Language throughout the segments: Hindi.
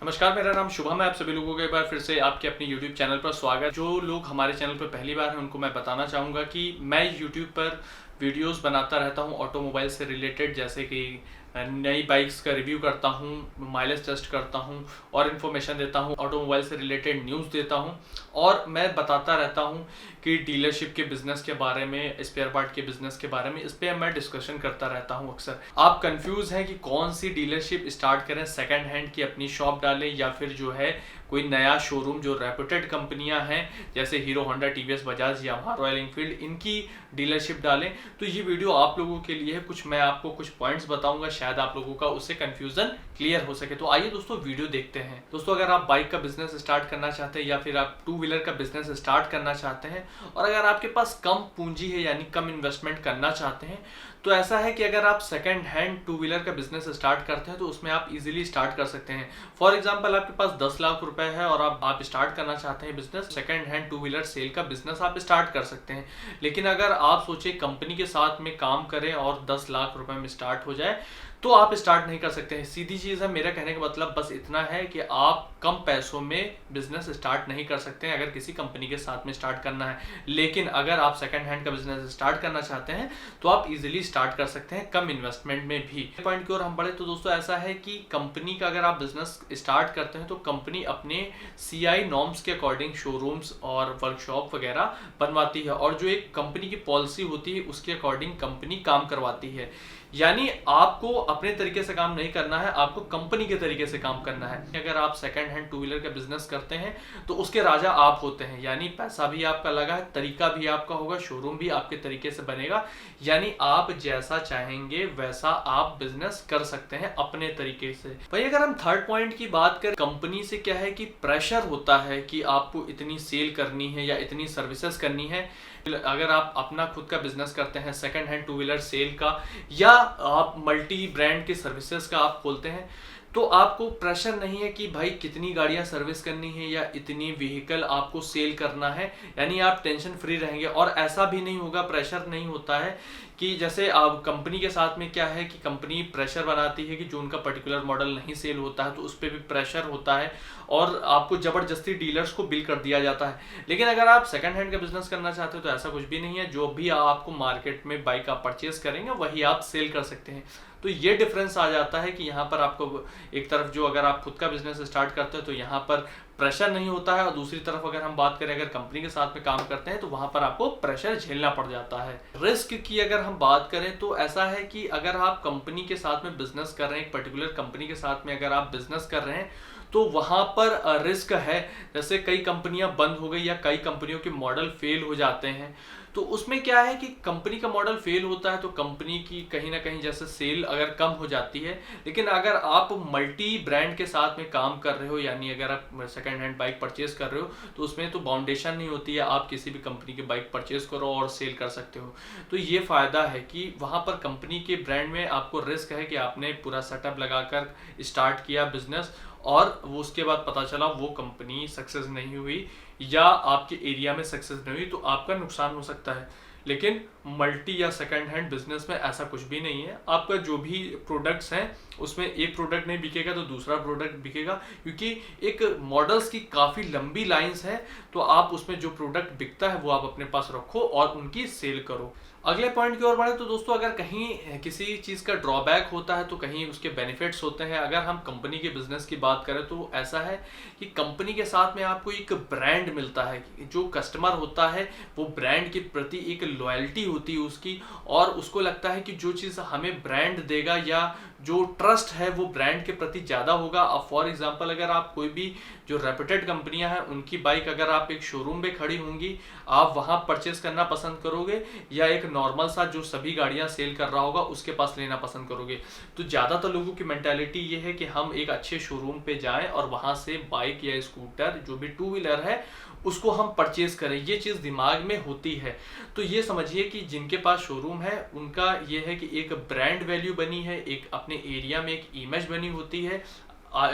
नमस्कार, मेरा नाम शुभम है। आप सभी लोगों को एक बार फिर से आपके अपने YouTube चैनल पर स्वागत। जो लोग हमारे चैनल पर पहली बार हैं उनको मैं बताना चाहूँगा कि मैं YouTube पर वीडियोस बनाता रहता हूँ ऑटोमोबाइल से रिलेटेड, जैसे कि नई बाइक्स का रिव्यू करता हूँ, माइलेज टेस्ट करता हूँ और इन्फॉर्मेशन देता हूँ, ऑटोमोबाइल से रिलेटेड न्यूज़ देता हूँ और मैं बताता रहता हूँ कि डीलरशिप के बिज़नेस के बारे में, स्पेयर पार्ट के बिज़नेस के बारे में, इस पर मैं डिस्कशन करता रहता हूँ। अक्सर आप कंफ्यूज हैं कि कौन सी डीलरशिप स्टार्ट करें, सेकंड हैंड की अपनी शॉप डालें या फिर जो है कोई नया शोरूम जो रेपुटेड कंपनियां हैं जैसे hero, Honda, TVS, Bajaj, Yamaha, royal Enfield, इनकी डीलरशिप डालें। तो ये वीडियो आप लोगों के लिए है। मैं आपको कुछ पॉइंट्स बताऊंगा, शायद आप लोगों का उससे कंफ्यूजन क्लियर हो सके। तो आइए दोस्तों वीडियो देखते हैं। दोस्तों, अगर आप बाइक का बिजनेस स्टार्ट करना चाहते हैं या फिर आप टू व्हीलर का बिजनेस स्टार्ट करना चाहते हैं और अगर आपके पास कम पूंजी है यानी कम इन्वेस्टमेंट करना चाहते हैं, तो ऐसा है कि अगर आप सेकंड हैंड टू व्हीलर का बिजनेस स्टार्ट करते हैं तो उसमें आप इजीली स्टार्ट कर सकते हैं। फॉर एग्जांपल, आपके पास 10 लाख रुपए है और आप स्टार्ट करना चाहते हैं business, second hand two wheeler sale का बिजनेस आप स्टार्ट कर सकते हैं। लेकिन अगर आप सोचे कंपनी के साथ में काम करें और 10 लाख रुपए में स्टार्ट हो जाए तो आप स्टार्ट नहीं कर सकते हैं। सीधी चीज़ है, मेरा कहने का मतलब बस इतना है कि आप कम पैसों में बिजनेस स्टार्ट नहीं कर सकते हैं अगर किसी कंपनी के साथ में स्टार्ट करना है। लेकिन अगर आप सेकंड हैंड का बिजनेस स्टार्ट करना चाहते हैं तो आप इजीली स्टार्ट कर सकते हैं कम इन्वेस्टमेंट में भी। पॉइंट की ओर हम बढ़े तो दोस्तों, ऐसा है कि कंपनी का अगर आप बिजनेस स्टार्ट करते हैं तो कंपनी अपने CI नॉर्म्स के अकॉर्डिंग शोरूम्स और वर्कशॉप वगैरह बनवाती है और जो एक कंपनी की पॉलिसी होती है उसके अकॉर्डिंग कंपनी काम करवाती है। यानी आपको अपने तरीके से काम नहीं करना है, आपको कंपनी के तरीके से काम करना है। अगर आप सेकंड हैंड टू व्हीलर का बिजनेस करते हैं तो उसके राजा आप होते हैं, यानी पैसा भी आपका लगा है, तरीका भी आपका होगा, शोरूम भी आपके तरीके से बनेगा। यानी आप जैसा चाहेंगे वैसा आप बिजनेस कर सकते हैं अपने तरीके से। भाई, अगर हम थर्ड पॉइंट की बात करें, कंपनी से क्या है कि प्रेशर होता है कि आपको इतनी सेल करनी है या इतनी सर्विसेज करनी है। अगर आप अपना खुद का बिजनेस करते हैं second hand two wheeler sale का या आप मल्टी ब्रांड के सर्विसेज का आप खोलते हैं, तो आपको प्रेशर नहीं है कि भाई कितनी गाड़ियां सर्विस करनी है या इतनी व्हीकल आपको सेल करना है। यानी आप टेंशन फ्री रहेंगे और ऐसा भी नहीं होगा, प्रेशर नहीं होता है कि जैसे आप कंपनी के साथ में क्या है कि कंपनी प्रेशर बनाती है कि जो उनका पर्टिकुलर मॉडल नहीं सेल होता है तो उस पर भी प्रेशर होता है और आपको जबरदस्ती डीलर्स को बिल कर दिया जाता है। लेकिन अगर आप सेकंड हैंड का बिजनेस करना चाहते हो तो ऐसा कुछ भी नहीं है। जो भी आपको मार्केट में बाइक आप परचेज करेंगे वही आप सेल कर सकते हैं। तो ये डिफरेंस आ जाता है कि यहाँ पर आपको एक तरफ जो अगर आप खुद का बिजनेस स्टार्ट करते हैं तो यहाँ पर प्रेशर नहीं होता है और दूसरी तरफ अगर हम बात करें अगर कंपनी के साथ में काम करते हैं तो वहां पर आपको प्रेशर झेलना पड़ जाता है। रिस्क की अगर हम बात करें तो ऐसा है कि अगर आप कंपनी के साथ में बिजनेस कर रहे हैं, एक पर्टिकुलर कंपनी के साथ में अगर आप बिजनेस कर रहे हैं तो वहां पर रिस्क है। जैसे कई कंपनियां बंद हो गई या कई कंपनियों के मॉडल फेल हो जाते हैं, तो उसमें क्या है कि कंपनी का मॉडल फेल होता है तो कंपनी की कहीं ना कहीं जैसे सेल अगर कम हो जाती है। लेकिन अगर आप मल्टी ब्रांड के साथ में काम कर रहे हो, यानी अगर आप सेकंड हैंड बाइक परचेज कर रहे हो तो उसमें तो बाउंडेशन नहीं होती है, आप किसी भी कंपनी की बाइक परचेज करो और सेल कर सकते हो। तो ये फायदा है कि वहां पर कंपनी के ब्रांड में आपको रिस्क है कि आपने पूरा सेटअप लगाकर स्टार्ट किया बिजनेस और वो उसके बाद पता चला वो कंपनी सक्सेस नहीं हुई या आपके एरिया में सक्सेस नहीं हुई तो आपका नुकसान हो सकता है। लेकिन मल्टी या सेकंड हैंड बिजनेस में ऐसा कुछ भी नहीं है। आपका जो भी प्रोडक्ट्स हैं उसमें एक प्रोडक्ट नहीं बिकेगा तो दूसरा प्रोडक्ट बिकेगा, क्योंकि एक मॉडल्स की काफ़ी लंबी लाइंस है। तो आप उसमें जो प्रोडक्ट बिकता है वो आप अपने पास रखो और उनकी सेल करो। अगले पॉइंट की ओर बढ़े तो दोस्तों, अगर कहीं किसी चीज़ का ड्रॉबैक होता है तो कहीं उसके बेनिफिट्स होते हैं। अगर हम कंपनी के बिजनेस की बात करें तो ऐसा है कि कंपनी के साथ में आपको एक ब्रांड मिलता है। जो कस्टमर होता है वो ब्रांड के प्रति एक लॉयल्टी होती है उसकी, और उसको लगता है कि जो चीज़ हमें ब्रांड देगा या जो ट्रस्ट है वो ब्रांड के प्रति ज़्यादा होगा। अब फॉर एग्जांपल, अगर आप कोई भी जो रेपुटेड कंपनियां हैं उनकी बाइक अगर आप एक शोरूम में खड़ी होंगी, आप वहां परचेस करना पसंद करोगे या एक नॉर्मल सा जो सभी गाड़ियां सेल कर रहा होगा उसके पास लेना पसंद करोगे। तो ज़्यादातर लोगों की मेंटालिटी ये है कि हम एक अच्छे शोरूम पे जाएं और वहां से बाइक या स्कूटर जो भी टू व्हीलर है उसको हम परचेज करें। ये चीज़ दिमाग में होती है। तो ये समझिए कि जिनके पास शोरूम है उनका ये है कि एक ब्रांड वैल्यू बनी है, एक अपने एरिया में एक इमेज बनी होती है,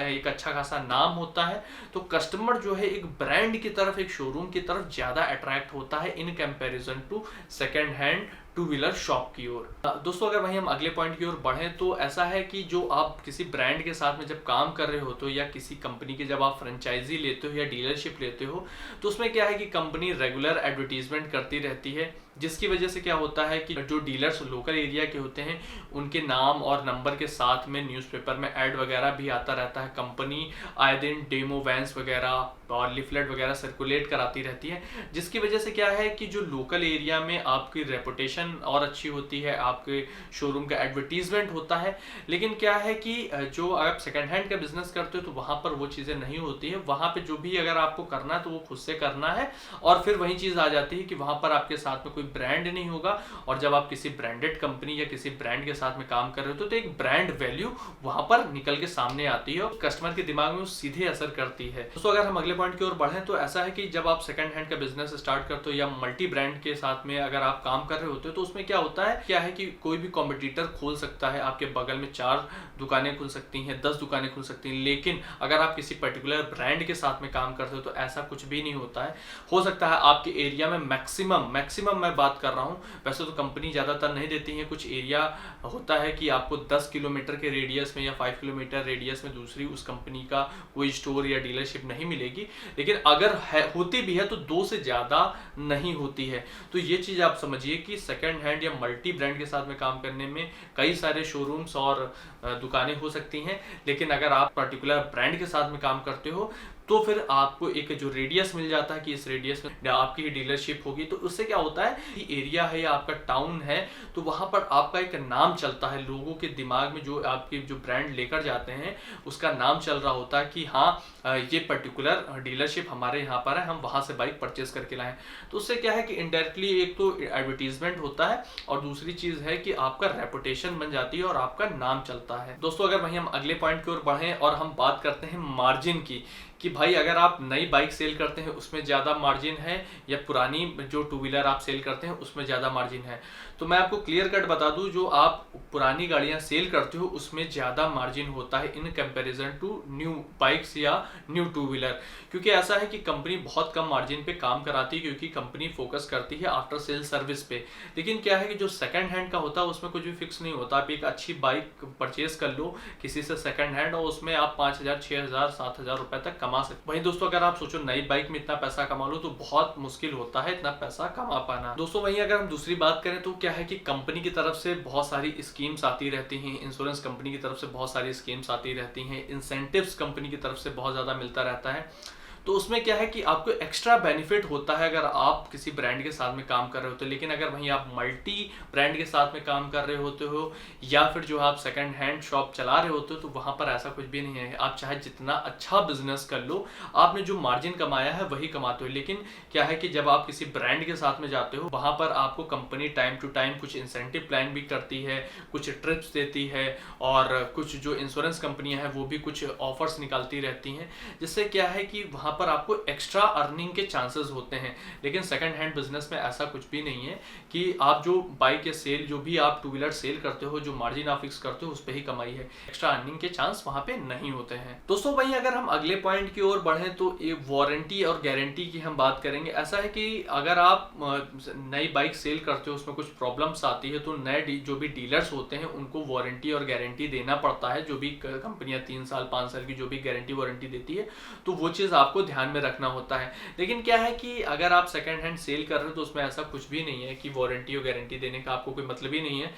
एक अच्छा खासा नाम होता है। तो कस्टमर जो है एक ब्रांड की तरफ, एक शोरूम की तरफ ज़्यादा अट्रैक्ट होता है in comparison to second hand two wheeler shop की ओर। दोस्तों अगर वहीं हम अगले पॉइंट की ओर बढ़ें तो ऐसा है कि जो आप किसी ब्रांड के साथ में जब काम कर रहे होते हो या किसी कंपनी के जब आप फ्रेंचाइजी लेते हो या डीलरशिप लेते हो तो उसमें क्या है कि कंपनी रेगुलर एडवर्टीजमेंट करती रहती है, जिसकी वजह से क्या होता है कि जो डीलर्स लोकल एरिया के होते हैं उनके नाम और नंबर के साथ में न्यूज़पेपर में ऐड वगैरह भी आता रहता है। कंपनी आए दिन डेमो वैन्स वगैरह और लिफलेट वगैरह सर्कुलेट कराती रहती है, जिसकी वजह से क्या है कि जो लोकल एरिया में आपकी रेपुटेशन और अच्छी होती है, आपके शोरूम का एडवर्टीजमेंट होता है। लेकिन क्या है कि जो आप सेकंड हैंड का बिजनेस करते हो तो वहाँ पर वो चीज़ें नहीं होती है। वहाँ पे जो भी अगर आपको करना है तो वो खुद से करना है, और फिर वही चीज़ आ जाती है कि वहाँ पर आपके साथ में कोई ब्रांड नहीं होगा। और जब आप किसी ब्रांडेड कंपनी या किसी ब्रांड के साथ में काम कर रहे हो तो एक ब्रांड वैल्यू वहाँ पर निकल के सामने आती है और कस्टमर के दिमाग में सीधे असर करती है। दोस्तों अगर हम अगले पॉइंट की ओर बढ़ें तो ऐसा है कि जब आप सेकंड हैंड का बिजनेस स्टार्ट करते हो या मल्टी ब्रांड के साथ में अगर आप काम कर रहे होते हो तो उसमें क्या होता है कि कोई भी कॉम्पिटिटर खोल सकता है, आपके बगल में 4 दुकानें खुल सकती हैं, 10 दुकानें खुल सकती हैं। लेकिन अगर आप किसी पर्टिकुलर ब्रांड के साथ में काम करते हो तो ऐसा कुछ भी नहीं होता है। हो सकता है आपके एरिया में मैक्सिमम मैं बात कर रहा हूँ, वैसे तो कंपनी ज़्यादातर नहीं देती है, कुछ एरिया होता है कि आपको 10 किलोमीटर के रेडियस में या 5 किलोमीटर रेडियस में दूसरी उस कंपनी का कोई स्टोर या डीलरशिप नहीं मिलेगी। लेकिन अगर होती भी है तो 2 से ज़्यादा नहीं होती है। तो ये चीज़ आप समझिए कि सेकंड हैंड या मल्टी ब्रांड के साथ में काम करने में कई सारे शोरूम्स और दुकानें हो सकती हैं, लेकिन अगर आप पर्टिकुलर ब्रांड के साथ में काम करते हो तो फिर आपको एक जो रेडियस मिल जाता है कि इस रेडियस में आपकी ही डीलरशिप होगी। तो उससे क्या होता है कि एरिया है या आपका टाउन है तो वहाँ पर आपका एक नाम चलता है, लोगों के दिमाग में जो आपकी जो ब्रांड लेकर जाते हैं उसका नाम चल रहा होता है कि हाँ ये पर्टिकुलर डीलरशिप हमारे यहाँ पर है, हम वहाँ से बाइक परचेज करके लाएं। तो उससे क्या है कि इनडायरेक्टली एक तो एडवर्टीजमेंट होता है और दूसरी चीज़ है कि आपका रेपुटेशन बन जाती है और आपका नाम चलता है। दोस्तों अगर वहीं हम अगले पॉइंट की ओर बढ़ें और हम बात करते हैं मार्जिन की, कि भाई अगर आप नई बाइक सेल करते हैं उसमें ज़्यादा मार्जिन है या पुरानी जो टू व्हीलर आप सेल करते हैं उसमें ज़्यादा मार्जिन है, तो मैं आपको क्लियर कट बता दूं, जो आप पुरानी गाड़ियां सेल करते हो उसमें ज़्यादा मार्जिन होता है in comparison to new bikes या न्यू टू व्हीलर। क्योंकि ऐसा है कि कंपनी बहुत कम मार्जिन पे काम कराती है क्योंकि कंपनी फोकस करती है आफ्टर सेल सर्विस पे। लेकिन क्या है कि जो सेकंड हैंड का होता है उसमें कुछ भी फिक्स नहीं होता। आप एक अच्छी बाइक परचेज कर लो किसी से सेकंड हैंड और उसमें आप 5,000, 6,000, 7,000 रुपए तक कमा सकते। वहीं दोस्तों अगर आप सोचो नई बाइक में इतना पैसा कमा लो तो बहुत मुश्किल होता है इतना पैसा कमा पाना। दोस्तों वहीं अगर हम दूसरी बात करें तो क्या है कि कंपनी की तरफ से बहुत सारी स्कीम्स आती रहती हैं, इंश्योरेंस कंपनी की तरफ से बहुत सारी स्कीम्स आती रहती हैं, इंसेंटिव्स कंपनी की तरफ से बहुत ज़्यादा मिलता रहता है। तो उसमें क्या है कि आपको एक्स्ट्रा बेनिफिट होता है अगर आप किसी ब्रांड के साथ में काम कर रहे होते हो। लेकिन अगर वहीं आप मल्टी ब्रांड के साथ में काम कर रहे होते हो या फिर जो आप सेकंड हैंड शॉप चला रहे होते हो तो वहाँ पर ऐसा कुछ भी नहीं है। आप चाहे जितना अच्छा बिजनेस कर लो, आपने जो मार्जिन कमाया है वही कमाते हो। लेकिन क्या है कि जब आप किसी ब्रांड के साथ में जाते हो वहाँ पर आपको कंपनी टाइम टू टाइम कुछ इंसेंटिव प्लान भी करती है, कुछ ट्रिप्स देती है और कुछ जो इंश्योरेंस कंपनियां हैं वो भी कुछ ऑफर्स निकालती रहती हैं, जिससे क्या है कि वहाँ पर आपको एक्स्ट्रा अर्निंग के चांसेस होते हैं। लेकिन सेकंड हैंड बिजनेस में ऐसा कुछ भी नहीं है कि आप जो बाइक या सेल जो भी आप टू व्हीलर सेल करते हो, जो मार्जिन आप फिक्स करते हो उस पर ही कमाई है, एक्स्ट्रा अर्निंग के चांस वहाँ पे नहीं होते हैं। दोस्तों वहीं अगर हम अगले पॉइंट की ओर बढ़ें तो एक वारंटी और गारंटी की हम बात करेंगे। ऐसा है कि अगर आप नई बाइक सेल करते हो उसमें कुछ प्रॉब्लम्स आती है तो नए जो भी डीलर्स होते हैं उनको वारंटी और गारंटी देना पड़ता है। जो भी कंपनियां 3 साल 5 साल की जो भी गारंटी वारंटी देती है तो वो चीज़ आपको ध्यान में रखना होता है। लेकिन क्या है कि अगर आप सेकंड हैंड सेल कर रहे हो तो उसमें ऐसा कुछ भी नहीं है कि वारंटी और गारंटी देने का आपको कोई मतलब ही नहीं है।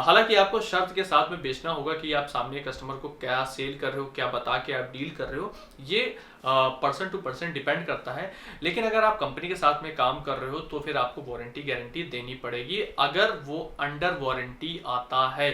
हालांकि आपको शर्त के साथ में बेचना होगा कि आप सामने कस्टमर को क्या सेल कर रहे हो, क्या बता के आप डील कर रहे हो, ये पर्सन टू पर्सन डिपेंड करता है। लेकिन अगर आप कंपनी के साथ में काम कर रहे हो तो फिर आपको वारंटी गारंटी देनी पड़ेगी अगर वो अंडर वारंटी आता है,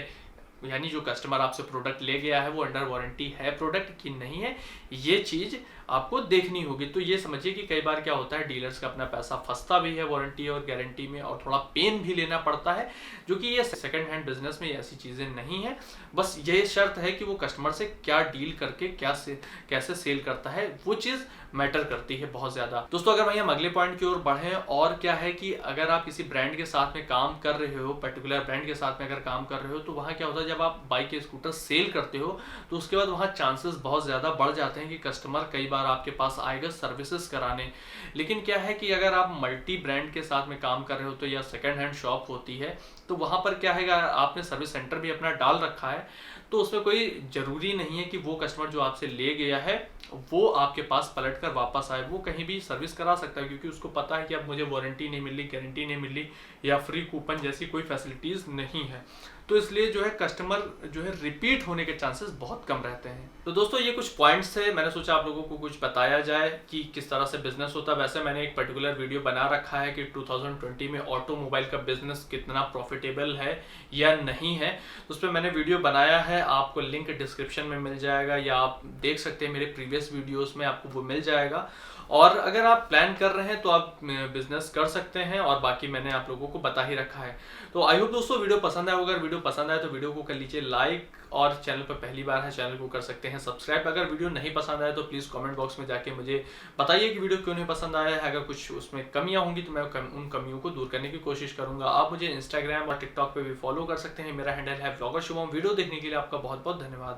यानी जो कस्टमर आपसे प्रोडक्ट ले गया है वो अंडर वारंटी है प्रोडक्ट की नहीं है, ये चीज़ आपको देखनी होगी। तो ये समझिए कि कई बार क्या होता है डीलर्स का अपना पैसा फंसता भी है वारंटी और गारंटी में और थोड़ा पेन भी लेना पड़ता है, जो कि ये सेकंड हैंड बिजनेस में ऐसी चीज़ें नहीं है। बस यही शर्त है कि वो कस्टमर से क्या डील करके कैसे सेल करता है, वो चीज़ मैटर करती है बहुत ज़्यादा। दोस्तों अगर वहीं हम अगले पॉइंट की ओर बढ़ें और क्या है कि अगर आप किसी ब्रांड के साथ में काम कर रहे हो, पर्टिकुलर ब्रांड के साथ में अगर काम कर रहे हो तो वहाँ क्या होता है जब आप बाइक या स्कूटर सेल करते हो तो उसके बाद वहाँ चांसेस बहुत ज़्यादा बढ़ जाते हैं कि कस्टमर कई बार आपके पास आएगा सर्विसेज कराने। लेकिन क्या है कि अगर आप मल्टी ब्रांड के साथ में काम कर रहे हो तो या सेकेंड हैंड शॉप होती है तो वहाँ पर क्या है, आपने सर्विस सेंटर भी अपना डाल रखा है तो उसमें कोई ज़रूरी नहीं है कि वो कस्टमर जो आपसे ले गया है वो आपके पास पलट कर वापस आए। वो कहीं भी सर्विस करा सकता है क्योंकि उसको पता है कि अब मुझे वारंटी नहीं मिली, गारंटी नहीं मिली या फ्री कूपन जैसी कोई फैसिलिटीज़ नहीं है। तो इसलिए जो है कस्टमर जो है रिपीट होने के चांसेस बहुत कम रहते हैं। तो दोस्तों ये कुछ पॉइंट्स थे, मैंने सोचा आप लोगों को कुछ बताया जाए कि किस तरह से बिजनेस होता है। वैसे मैंने एक पर्टिकुलर वीडियो बना रखा है कि 2020 में ऑटोमोबाइल का बिजनेस कितना प्रॉफिटेबल है या नहीं है, तो उस पर मैंने वीडियो बनाया है, आपको लिंक डिस्क्रिप्शन में मिल जाएगा या आप देख सकते हैं मेरे प्रीवियस वीडियोस में, आपको वो मिल जाएगा। और अगर आप प्लान कर रहे हैं तो आप बिजनेस कर सकते हैं और बाकी मैंने आप लोगों को बता ही रखा है। तो आई होप दोस्तों वीडियो पसंद आया। अगर वीडियो पसंद आए तो वीडियो को कर लीजिए लाइक और चैनल पर पहली बार है चैनल को कर सकते हैं सब्सक्राइब। अगर वीडियो नहीं पसंद आए तो प्लीज़ कमेंट बॉक्स में जाके मुझे बताइए कि वीडियो क्यों नहीं पसंद आया है। अगर कुछ उसमें कमियां होंगी तो मैं उन कमियों को दूर करने की कोशिश करूंगा। आप मुझे इंस्टाग्राम और टिकटॉक पे भी फॉलो कर सकते हैं, मेरा हैंडल है व्लॉगर शुभम। वीडियो देखने के लिए आपका बहुत बहुत धन्यवाद।